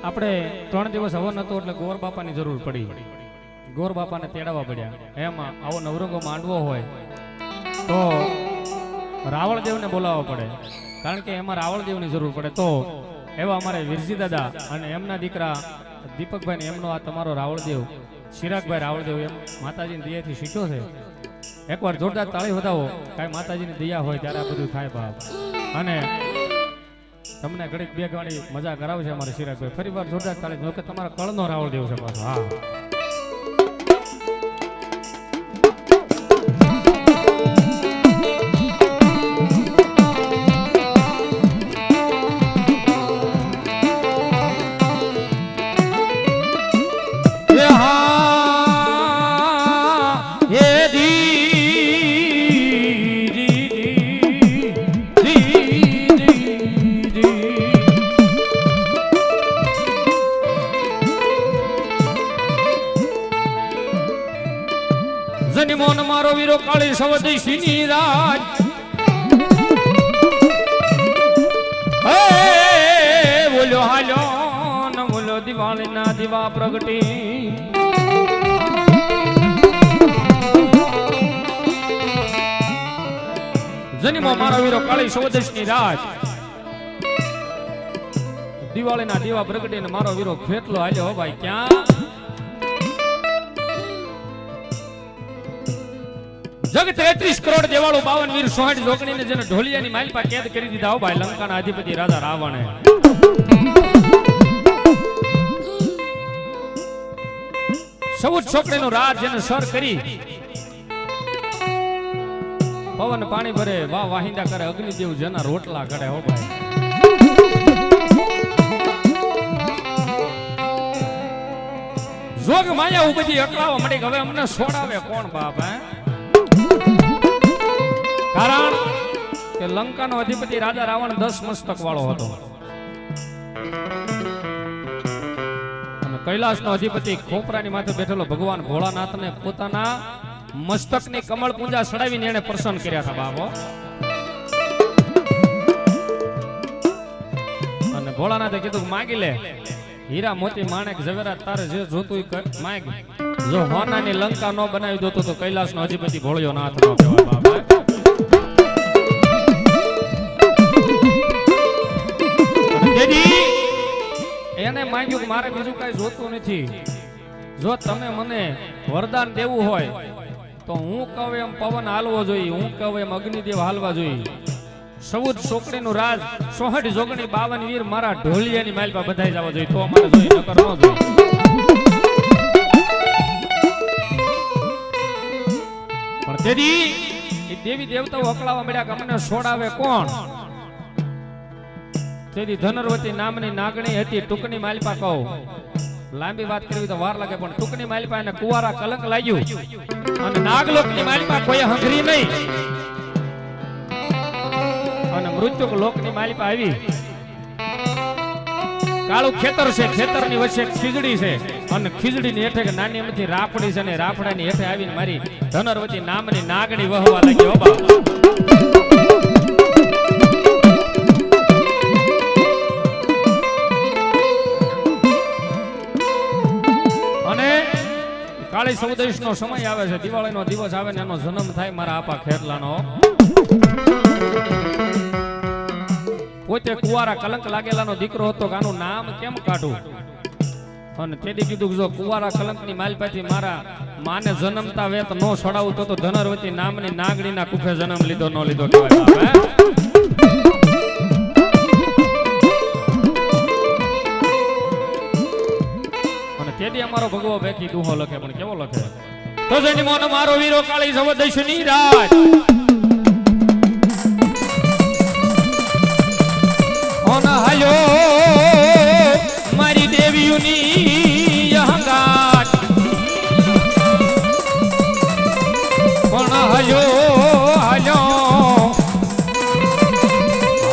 આપણે 3 દિવસ હવન હતો એટલે ગોર બાપાની જરૂર પડી. ગોર બાપાને તેડાવવા પડ્યા. એમાં આવો નવરંગો માંડવો હોય તો રાવળદેવને બોલાવવા પડે, કારણ કે એમાં રાવળદેવની જરૂર પડે. તો એવા અમારે વીરજી દાદા અને એમના દીકરા દીપકભાઈ ને એમનો આ તમારો રાવળદેવ ચિરાગભાઈ રાવળદેવ એમ માતાજીની દયાથી શીખ્યો છે. એકવાર જોરદાર તાળી વધાવો, કાંઈ માતાજીની દયા હોય ત્યારે આ બધું થાય બાપ. અને તમને ઘડીક બે ઘણી મજા કરાવશે અમારે ચિરાગભાઈ. ફરી વાર જોરદાર તાળી, જો કે તમારા કળનો રાવળદેવ છે પાછો. હા, જનિમોન મારો વીરો કાળી સવદેશીની રાજ. હે બોલ્યો હાલ્યો ન બોલ્યો દિવાળીના દીવા પ્રગટી. જનિમો મારો વીરો કાળી સવદેશની રાજ. દિવાળીના દીવા પ્રગટીને મારો વીરો ફેટલો હાલ્યો ભાઈ. ક્યાં જગ 33 કરોડ દેવાળો 52 વીર 66 જોગણીને જેને ઢોલિયાની માલપા કેદ કરી દીધા હો ભાઈ લંકાના અધિપતિ રાજા રાવણે. સૌદ છોકરીનો રાજ જેને સર કરી પવન પાણી ભરે વાહ વાહિંદા કરે અગ્નિદેવ જેના રોટલા કરે હો ભાઈ. જોગ માયા બધી અકળાવા મળી. હવે અમને છોડાવે કોણ બાપ? હે, કારણ કે લંકાનો અધિપતિ રાજા રાવણ 10 મસ્તક વાળો હતો અને કૈલાસનો અધિપતિ ખોપરાની માથે બેઠેલો ભગવાન ભોળાનાથને પોતાના મસ્તકની કમળ પૂંજા ચડાવીને એને પ્રસન્ન કર્યા હતા બાપો. અને ભોળાનાથે કીધું માગી લે, હીરા મોતી માણેક ઝવેરાત તારે જે જોતું માગ. જો હોનાની લંકા નો બનાવી દો તો કૈલાસનો અધિપતિ ભોળિયો નાથ નો કહેવાય બાપા. એને માંગ્યું કે મારે બીજું કઈ જોતું નથી. જો તમે મને વરદાન દેવું હોય તો હું કહું એમ પવન હાલવો જોઈએ, હું કહું એમ અગ્નિદેવ હાલવા જોઈએ. સૌદ છોકરીનું રાજ 66 જોગણી 52 વીર મારા ઢોલિયાની માલપા બધાઈ જવા જોઈએ. તો અમારે જોઈએ, નકર ન જોઈએ. પણ તેથી એ દેવી દેવતાઓ અકળાવા મળ્યા કે અમને છોડાવે કોણ? તેથી ધનરવતી નામની નાગણી હતી. ટૂંકની માલપા કહું, લાંબી વાત કરવી તો વાર લાગે, પણ ટૂંકની માલપા એને કુવારા કલંક લાગ્યું અને નાગલોકની માલપા કોઈ હંગરી નહીં અને મૃત્યુક લોકની માલપા આવી. કાળું ખેતર છે, ખેતરની વચ્ચે ખીજડી છે અને ખીજડીની હેઠે કે નાની અમથી રાફડી છે ને રાફડાની હેઠે આવીને મારી ધનરવતી નામની નાગણી વહવા લાગી. હો બા, કાળી સૌદેશ નો સમય આવે છે, દિવાળીનો દિવસ આવે ને એનો જન્મ થાય મારા આપા ખેરલાનો. પોતે કુવારા કલંક લાગેલાનો દીકરો હતો કે આનું નામ કેમ કાઢું? અને તેથી કીધું જો કુવારા કલંકની માલપાથી મારા માને જન્મતા વેત નો છોડાવું તો ધનરવતી નામની નાગણીના કુફે જન્મ લીધો ન લીધો કહેવાય. તેથી અમારો ભગવો બેકી દુહો લખે, પણ કેવો લખે? તો જનિમોન મારો વીરો કાળી સવદેશની રાજ. ઓન હાયો મારી દેવીઓની અહંગાટ. પણ હાયો હાલ્યો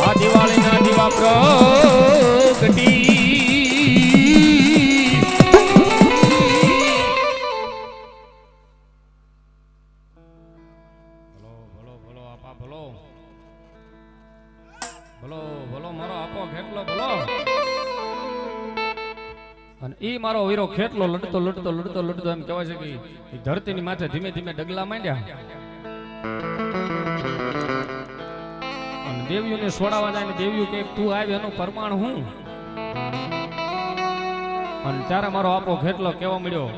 આ દિવાળીના દીવા પ્રગટી. અને ઈ મારો વીરો ખેટલો લડતો લડતો લડતો લડતો એમ કહેવાય છે કે ઈ ધરતીની માથે ધીમે ધીમે ડગલા માંડ્યા અને દેવીઓને છોડાવવા જાય ને દેવીઓ કે તું આવ એનું પ્રમાણ હું અને ત્યારે મારો આપો ખેટલો કેવા મળ્યો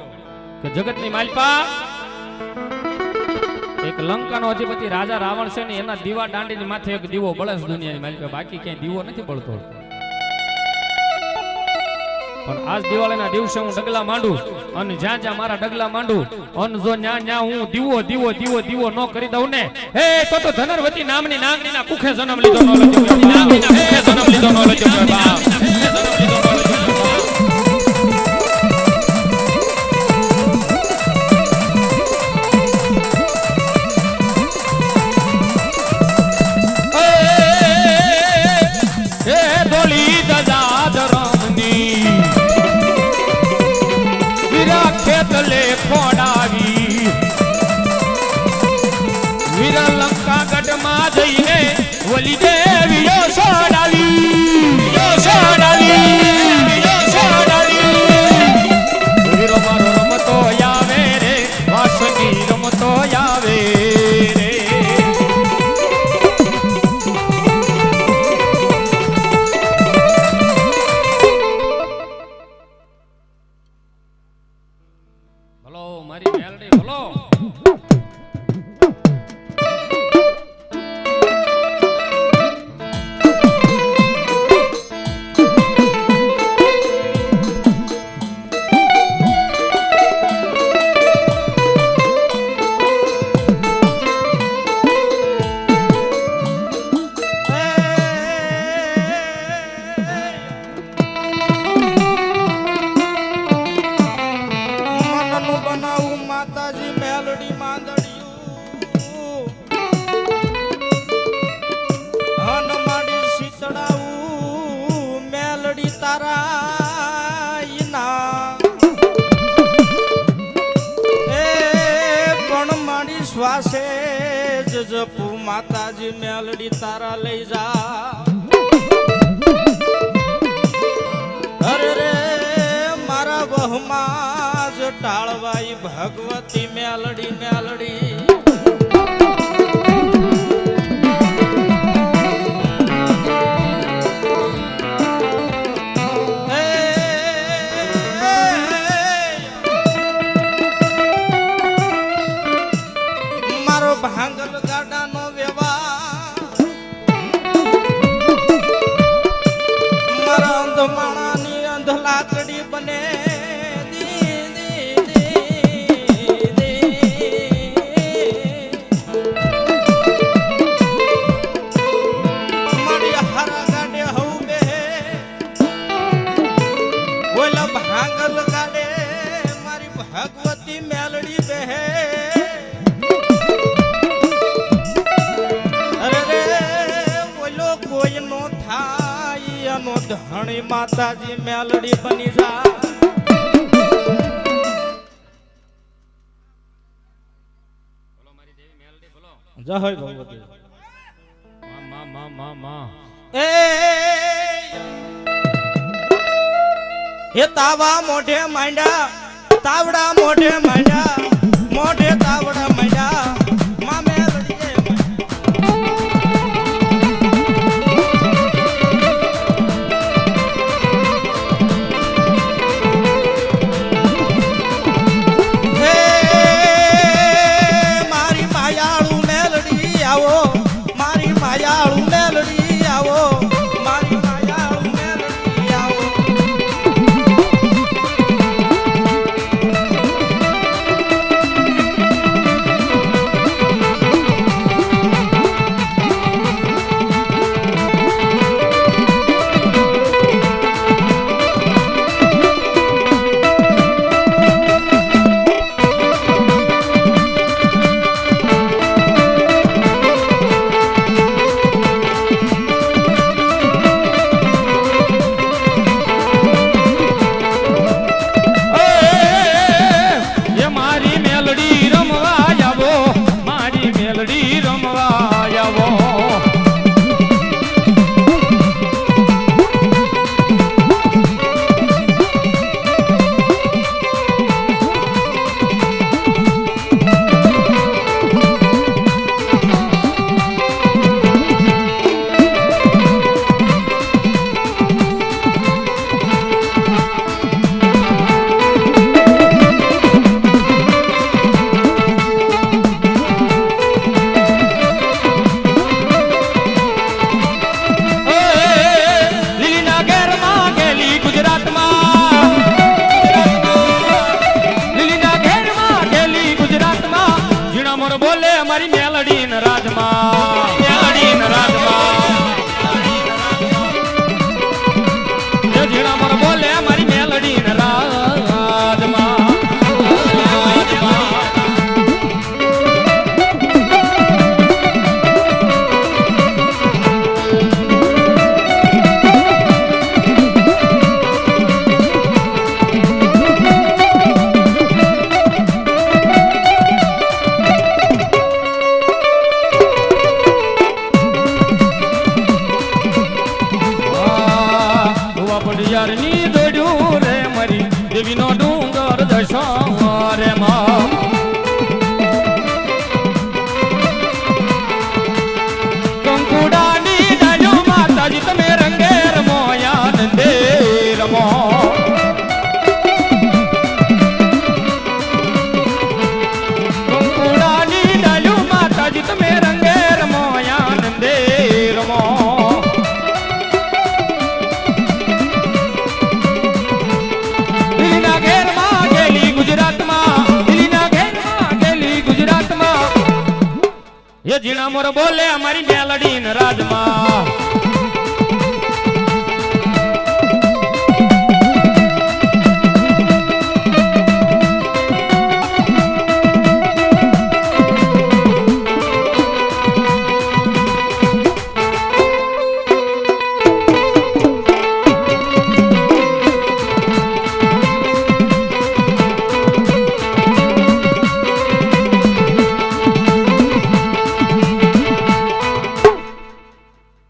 કે જગતની માલિકા એક લંકાનો અધિપતિ રાજા રાવણ છે ને એના દીવા દાંડીની માથે એક દીવો બળે છે દુનિયાની માલિકા, બાકી ક્યાંય દીવો નથી બળતો. પણ આજ દિવાળીના દિવસે હું ડગલા માંડું અને જ્યાં જ્યાં મારા ડગલા માંડું અને જો ન્યા ન્યા હું દીવો દીવો દીવો દીવો ન કરી દઉં ને હે તો ધનરવતી નામની નાગણીના કુખે જન્મ લીધો ન લજો નાગણીના કુખે જન્મ લીધો ન લજો બાપ ઓલી દેવીઓ સોડાવી વીરો મારો રમતો આવે રે વાસની રમતો આવે રે ભલો મારી મેલડી ભલો શ્વાસે જપુ માતાજી મેલડી તારા લઈ જા અરે રે મારા વહમાં જ ટાળવાઈ ભગવતી મેલડી મેલડી ભાંગલ ગાડાનો વ્યવહાર મારા અંધમાણાની અંધલાકડી બને મારી હારા ગાડે હઉ બે ઓલા ભાંગલ ગાડે મારી ભગવતી મેલડી બે ધણી માતાજી મેલડી બની જા બોલો મારી દેવી મેલડી બોલો જય ભગવતી મા મા મા મા એ તાવા મોઢે માંડ્યા તાવડા મોઢે માંડ્યા મોઢે તાવડા માંડ્યા મા મેલડી યારની દોડ્યું રે મારી દેવીનો ડુંગર દશો રે માં કંકુડાની ડાળો માતાજી તમે રંગે રમો આનંદે રમો કંકુડાની ડાળો માતાજી તમે રંગે રમો આનંદે રમો ये जीना मोर बोले हमारी मेलडी न राजमा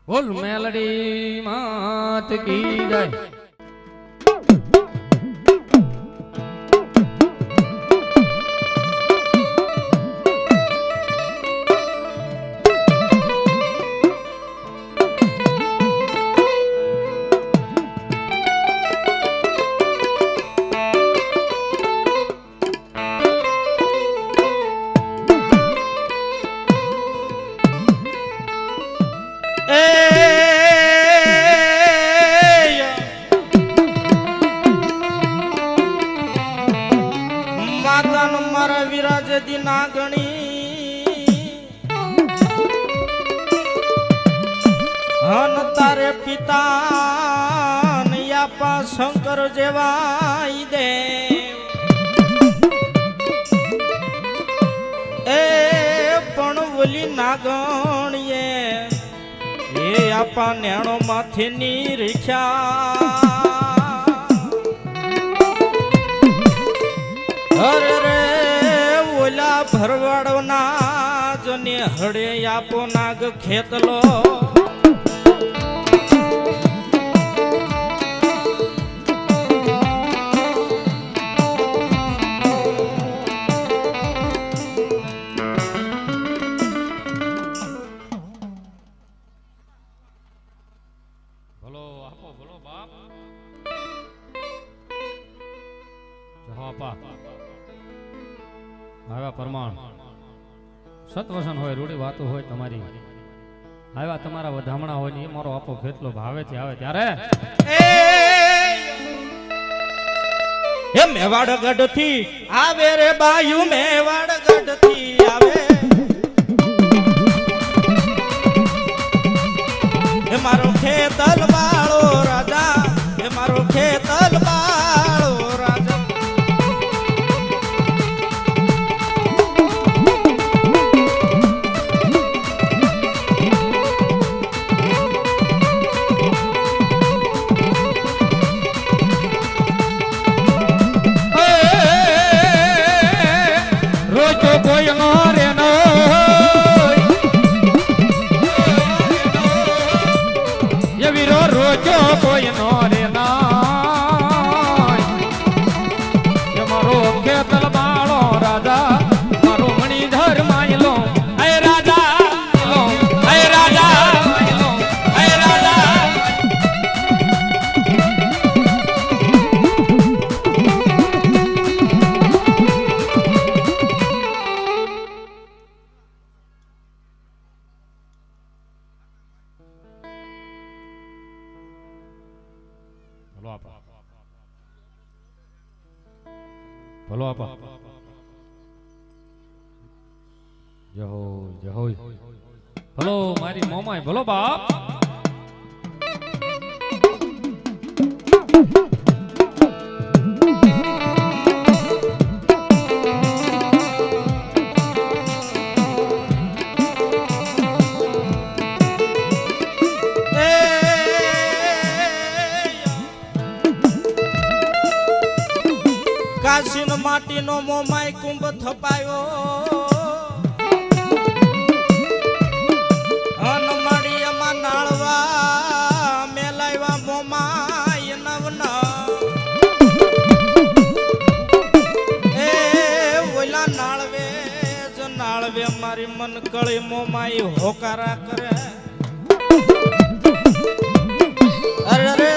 बोल मेलडी मात की जय મારા વિરાજ દિના ગણી હન તારે પિતા નૈયાપા શંકર જેવા દે એ પણ વલી નાગણીએ એ આપા નેણો માથે ની રીખ્યા અરે રે ઓલા ભરવાડના જને હડે આપો નાગ ખેતલો ભલો આપો ભલો બાપ જહાપા આવ્યા પરમાણ સતવસન હોય રૂડી વાતો હોય તમારી આવ્યા તમારા વધામણા હોય ને એ મારો આપો ખેતલો ભાવેથી આવે ત્યારે હે મેવાડ ગઢ થી આવે રે બાયુ મેવાડ ગઢ થી આવે હે મારો ખેતલ વાળો રાજા હે મારો ખેતલ વાળો રાજા કોઈ નો રે નો ये वीरो रोजो कोई नो रे ना ये मारो खेतल बाळो राजा मारो मणिधर मायलो ऐ राजा लो ऐ राजा लो ऐ राजा ભલો આપા ભલો આપા જય હો ભલો મારી મોમાય ભલો બાપ કાશીનો માટીનો મોમાય કુંભ થપાયો અનમાડીયામાં નાળવા મેલાવ્યા મોમાય નવ મન કળી મોમાઈ હોકારા કરે અરે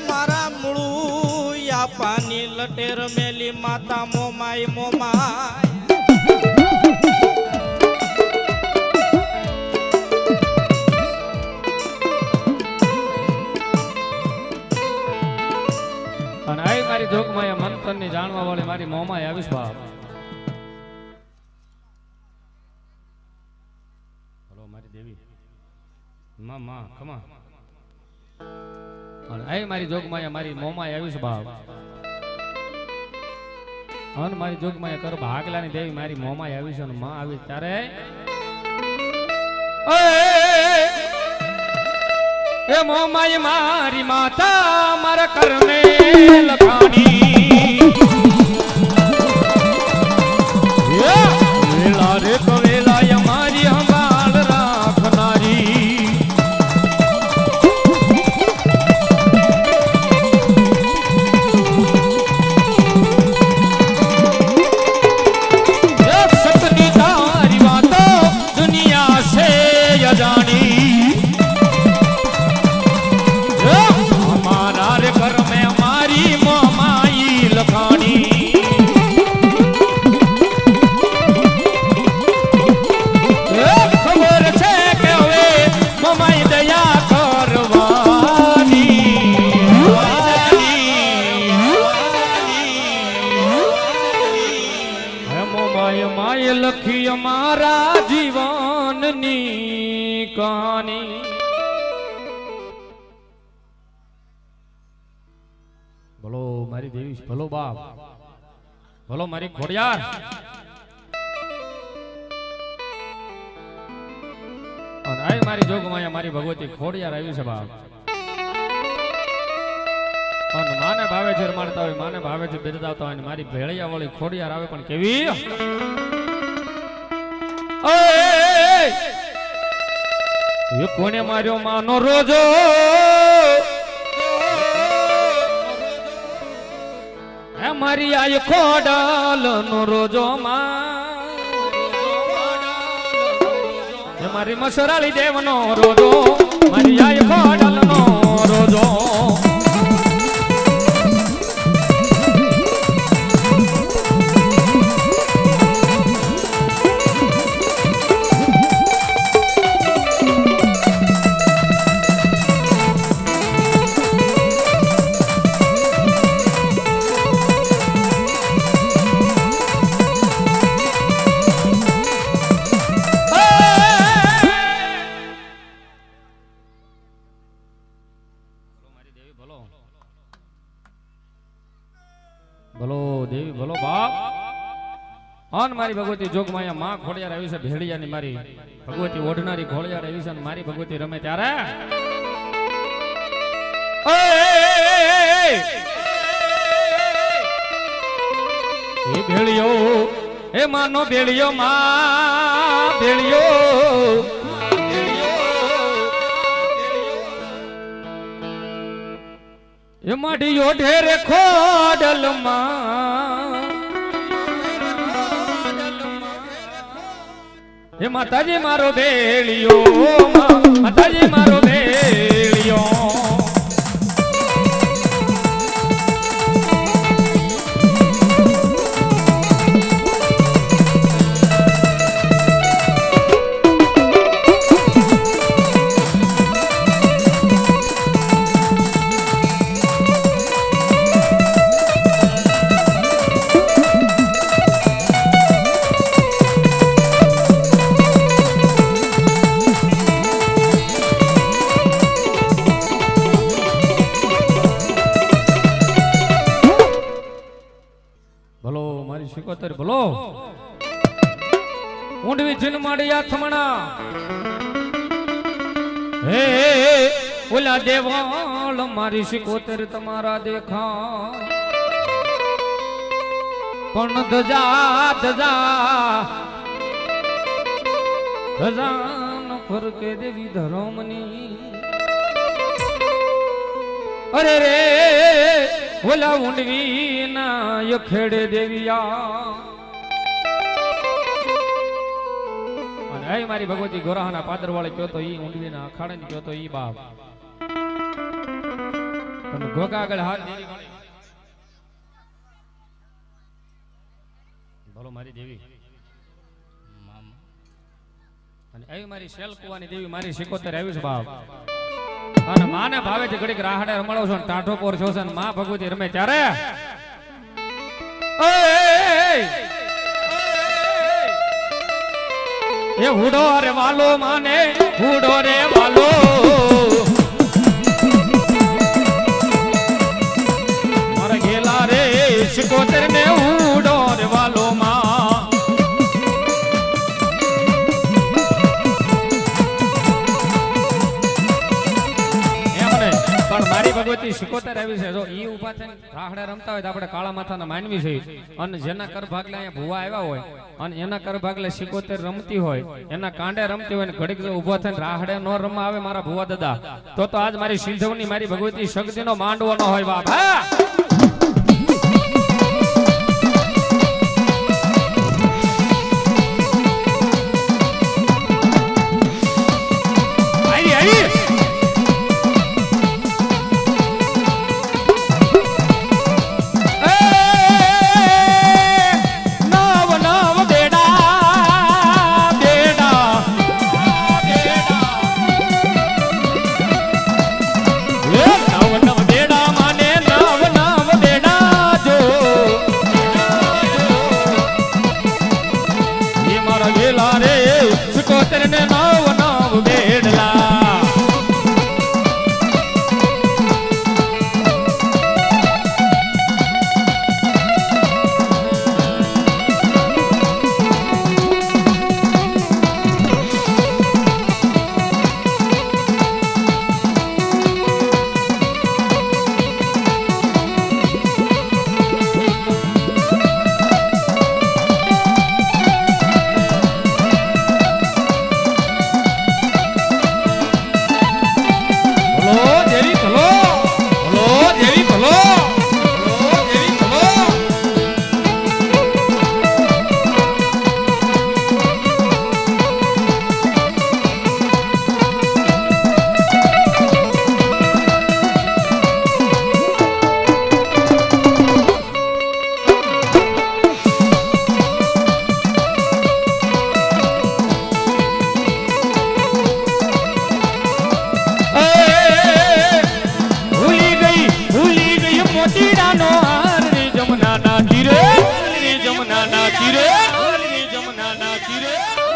મારા મૂળું યા પાની લટેર મેલી માતા મોમાઈ મોમાઈ અને આઈ મારી જોગમાં મંતર ની જાણવા વાળી મારી મોમાઈ આવીશ બાપ. હલો મારી દેવી માં માં ખમા. અને આઈ મારી જોગમાં મારી મોમાઈ આવીશ બાપ. અને મારી જોગમાં કર ભાગલાની દેવી મારી મોમાઈ આવી છે અને માં આવી ત્યારે એ મોમાઈ મારી માતા મારા કરમે લખાણી વેલા રે કવેલા મારી હંભાળ રાખનારી સતની તારી વાતો દુનિયા સે અજાણી લખી અમારા જીવનની કહાની. ભલો મારી દેવી, ભલો બાપ, ભલો મારી ખોડિયાર. અને આ મારી જોગમાયા મારી ભગવતી ખોડિયાર આવી છે બાપ. અને માને ભાવે છે રમાડતા હોય, માને ભાવે છે બિરદાવતા હોય, મારી ભેળિયા વાળી ખોડિયાર આવે પણ કેવી એ કોને માર્યો માનો રોજો હે મારી આય ખોડલ નો રોજો માં મારી મસરાળી દેવ નો રોજો મારી આય ખોડલ નો રોજો ભલો દેવી ભલો બાપ. અન મારી ભગવતી જોગમાયા માં ખોડિયાર આવી છે ભેડિયાની મારી ભગવતી ઓઢનારી ખોડિયાર આવી છે. મારી ભગવતી રમે ત્યારે એ ભેડિયો એ માનો ભેડિયો માં ભેડિયો એ માડી ઓઢેરે ખોડલ માં એ માતાજી મારો ભેળિયો માતાજી મારો ભેળિયો શિકોતર ભલો ઊંડવી જીન માડિયા થમણા હે ઓલા દેવાળ મારી શિકોતર તમારા દેખા પણ ધજા ધજા ધજાન ફરકે દેવી ધરોમની અરે રે ઓલા ઊંડવી ના યખેડે દેવિયા એ મારી ભગવતી ગોરાહાના પાદરવાળે કયો તો ઈ ઊંડવીના અખાડે કયો તો ઈ બાપ અને ગોગા આગળ હાથ દેવી વાળી બોલો મારી દેવી અને એ મારી શેલ કુવાની દેવી મારી 76 આવી છે બાપ અને માને ભાવે છે ઘડીક રાહડે રમાડો છો ને ટાઢો પોર છો ને માં ભગવતી રમે ત્યારે એ હુડો રે વાલો માને હુડો રે વાલો મારા ગેલા રે 76 ને હુડો રે વાલો માં એમને પણ મારી ભગવતી 76 આવી છે જો ઈ ઊભા થઈને રાહડે રમતા હોય તો આપણે કાળા માથાના માનવી છે અને જેના કર ભાગલે અહીંયા ભુવા આવ્યા હોય અને એના કર ભાગલે 76 રમતી હોય એના કાંડે રમતી હોય ને ઘડીક જો ઊભો થઈને રાહડે નો રમવા આવે મારા ભુવા દાદા તો આજ મારી સિંધવની મારી ભગવતી શક્તિનો માંડવો ન હોય બાપ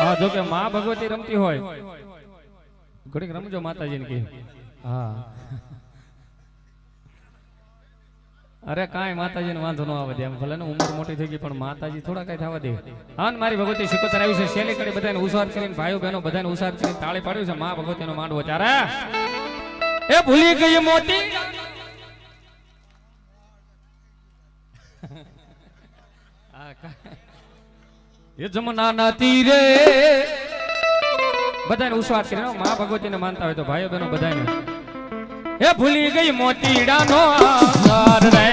હા જો કે માં ભગવતી રમતી હોય ઘડીક રમજો માતાજીને કે હા અરે કાંઈ માતાજીને વાંધો ન આવે દે ભલે ને ઉંમર મોટી થઈ ગઈ પણ માતાજી થોડા કઈ થવા દે હા મારી ભગવતી 76 આવી છે શેલી કરી બધાને ઉસાર કરીને ભાઈઓ બહેનો બધાને ઉસાર કરીને તાળી પાડ્યું છે માં ભગવતીનો માંડવો ત્યારે એ ભૂલી ગઈ મોટી એ જમનાના તીરે બધાને ઉસ્વાદ કરીને માં ભગવતીને માનતા હોય તો ભાઈઓ બહેનો બધાને એ ભૂલી ગઈ મોતીડાનો આધાર રે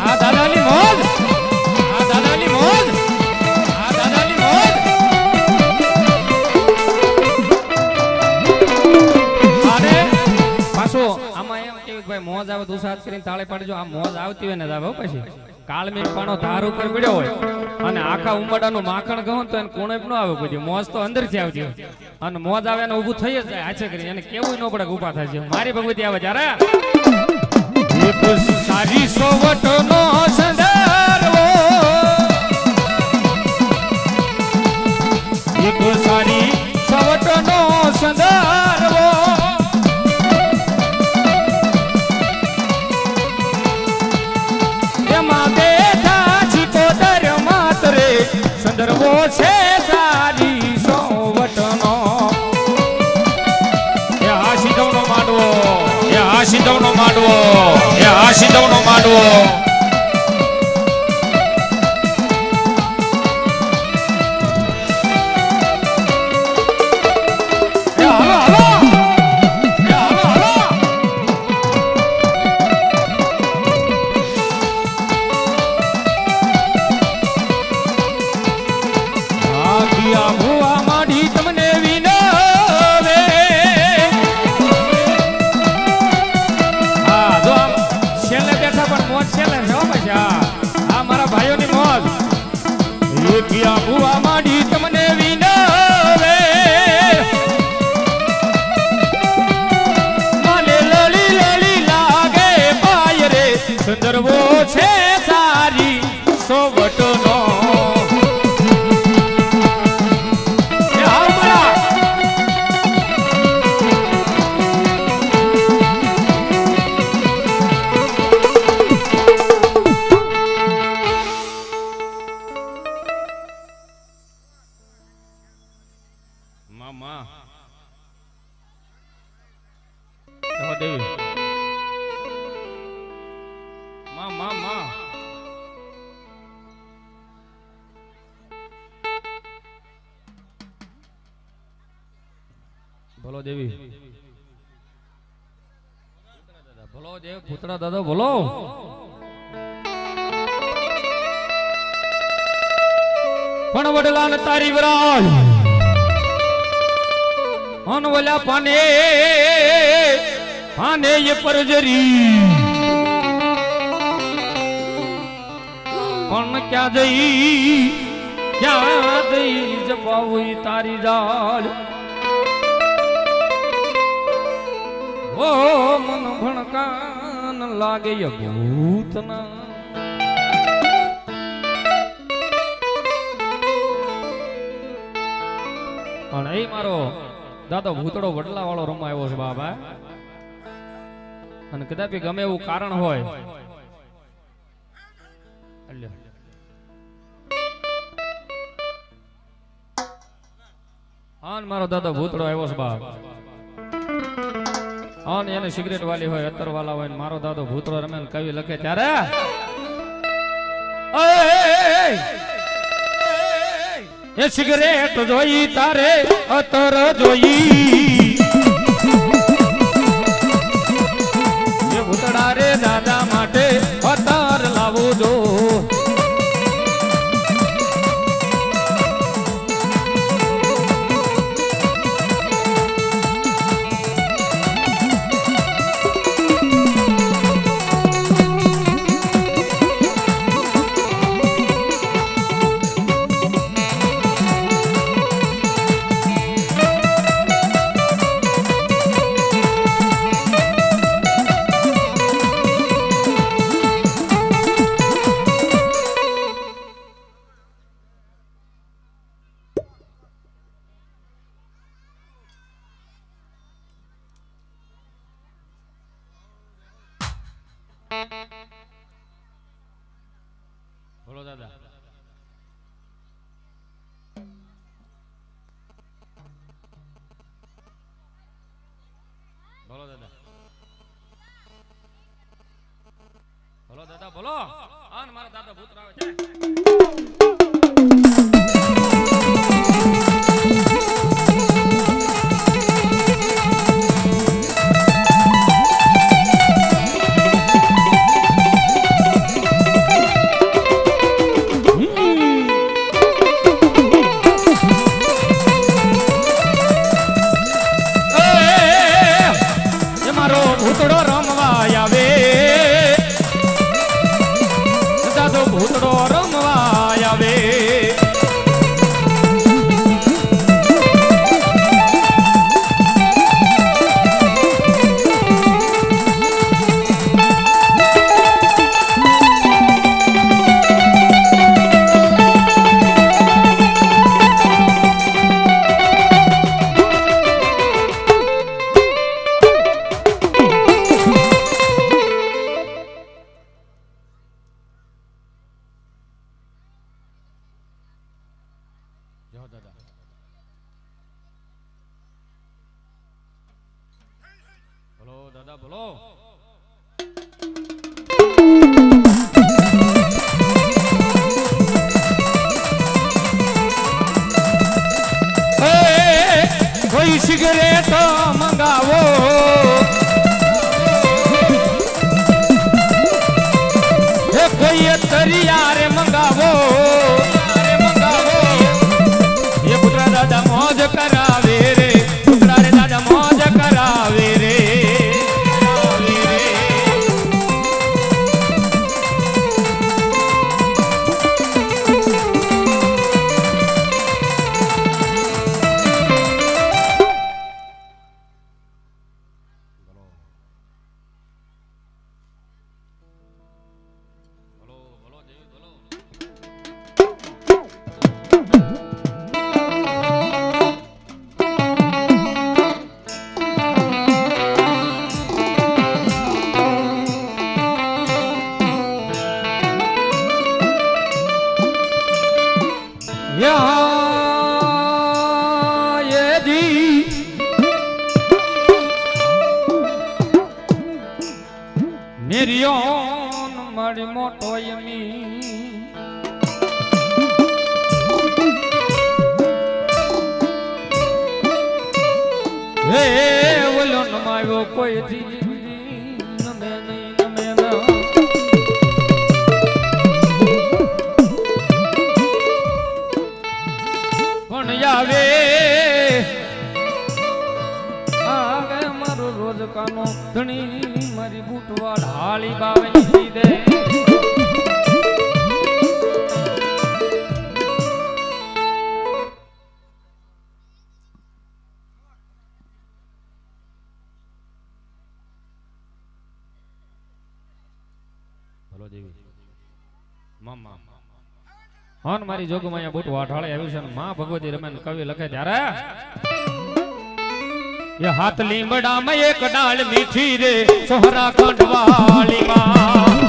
આ દાદાની મોજ આ દાદાની મોજ આ દાદાની મોજ અરે પાછો આમાં એમ કે ભાઈ મોજ આવે તો ઉસાદ કરીને તાળે પાડજો આ મોજ આવતી હોય ને આવે પછી કાળમીન પાણો ધાર ઉપર પડ્યો હોય અને આખા ઉમડાનું માખણ કહું તો એને કોણે ન આવે કોઈ મોજ તો અંદરથી આવતી હોય અને મોજ આવે એને ઊભું થઈ જ જાય આછે કરી એને કેવું ન પડે ઊભા થાય છે મારી ભગવતી આવે જ્યારે સારી સોવટનો સંદર્ભો એક સારી સોવટનો સંદર્ભો સંદર્ભો છે સારી સોવટનો એ આ સિંધવનો માંડવો એ આ સિંધવનો માંડવો એ આ સિંધવનો માંડવો એ હાલો હાલો એ હાલો હાલો કિયા ભુવા માડી તમને વિનવે હા જો આમ છેલ્લે બેઠા પણ મોજ છેલ્લે છે હો મજા આ મારા ભાઈઓની મોજ એ કિયા ભુવા માડી તમને વિનવે મને લલી લલી લાગે પાય રે સુંદરવો છે સારી સોવટનો મામા દેવી મામા બોલો દેવી બોલો દેવ પુતળા દાદા બોલો પણ વડલા ને તારી વિરાજ અનવલા પાને પાને એ પરજરી પણ ક્યાં જઈ જપાવી તારી જાળ ઓ મન ભણકાન લાગે ભૂતના અને એ મારો દાદો ભૂતડો વડલા વાળો રમવા આવ્યો છે બાબા અને કદાચ ગમે એવું કારણ હોય આન મારો દાદો ભૂતડો આવ્યો છે બાપ આન એને સિગરેટ વાલી હોય અત્તર વાલા હોય મારો દાદો ભૂતડો રમે કવિ લખે ત્યારે એ સિગરેટ જોઈ તારે અત્તર જોઈ એ ભૂતડા રે દાદા માટે અત્તર લાવો જો બોલો દાદા બોલો દાદા બોલો દાદા બોલો આન મારા દાદા ભૂતરા આવે છે બોલો દાદા બોલો કોઈ સિગરેટ મંગાવો કોઈ તરિયારે મંગાવો એ યા એ જી નિર્યોન મારી મોટો યમી હે ઓલો નમાયો કોઈ જી નમે નહીં નમે ના પણ આવે આવે મારો રોજ કાનો ધણી મારી બૂટવાડ હાળી બાવની દે હન મારી જોગમાં અહીંયા બૂટ વાઢાળે આવ્યું છે માં ભગવતી રમન કવિ લખે ત્યારે એ હાથ લીમડામાં એક ડાળ મીઠી રે સોહરા ખંડવાળી માં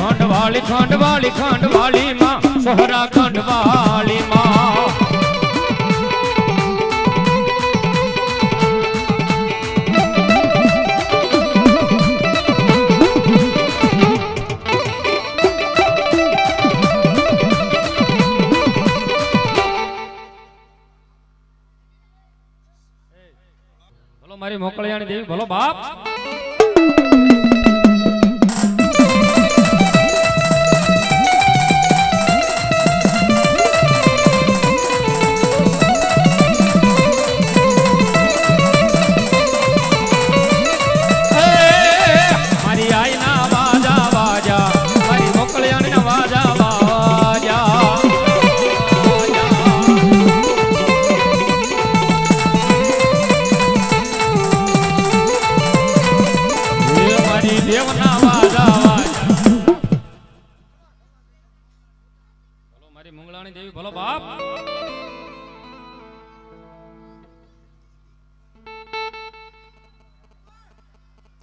ખંડવાળી ખંડવાળી ખંડવાળી માં સોહરા ખંડવાળી માં ભલો મારી મોકળિયાણી દેવી ભલો બાપ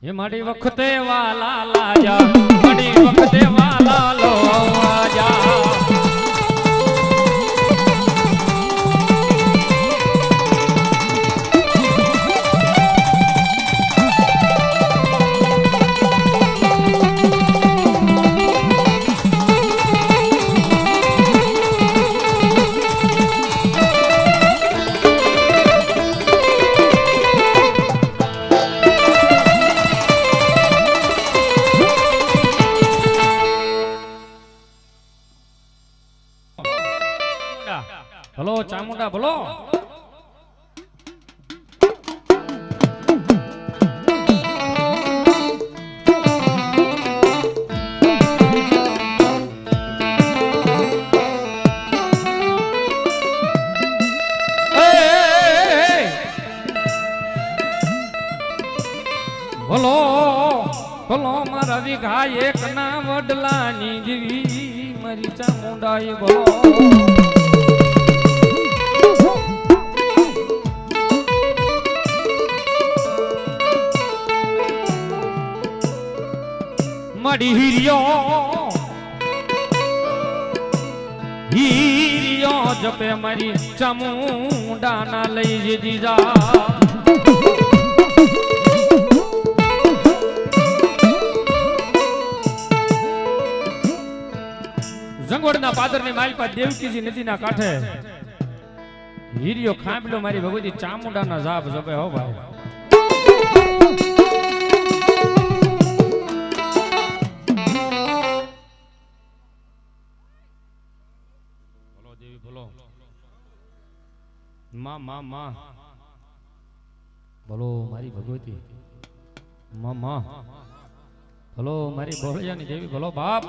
ये माड़ी वखते वाला लाजा माड़ी वखते वाला लो आजा ભલો ચામુંડા ભલો ભલો ભલો મારા વિઘા એક ના વડલાની દેવી મારી ચામુંડા એ ભલો માડી હીરિયો જપે મારી ચામુંડા ના લઈ જે દીજા જંગોડના પાદરની માલપા દેવકીજી નદીના કાંઠે હીરિયો ખાંભલો મારી ભગવતી ચામુંડાના જાપ જપે હો ભાઈ માં માં માં બોલો મારી ભગવતી માં માં બોલો મારી બોળિયાની દેવી બોલો બાપ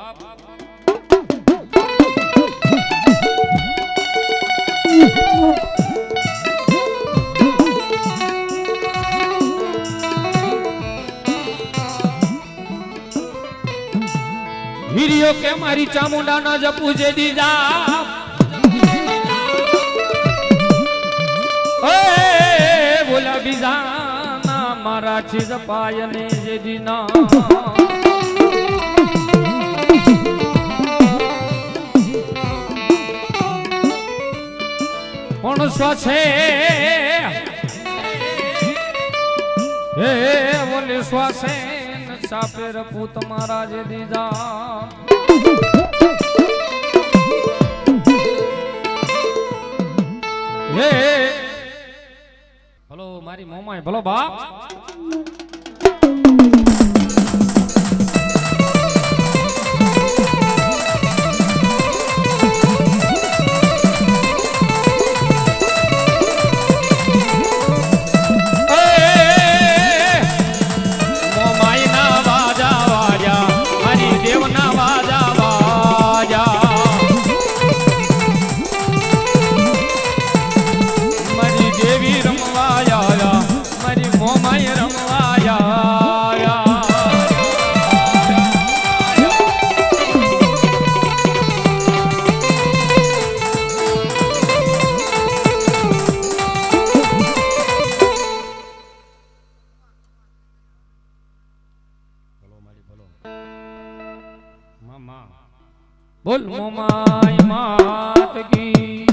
હીરિયો કે મારી ચામુંડા ના જપુ જે દીજા મારાથી જ પાય ને જે દીના પણ સ્વછે હે બોલે શ્વાસે સાપેર પૂત મારા જે દીધા હે ભલો મારી મોમાય ભલો બાપ બોલ મોમાય માત કી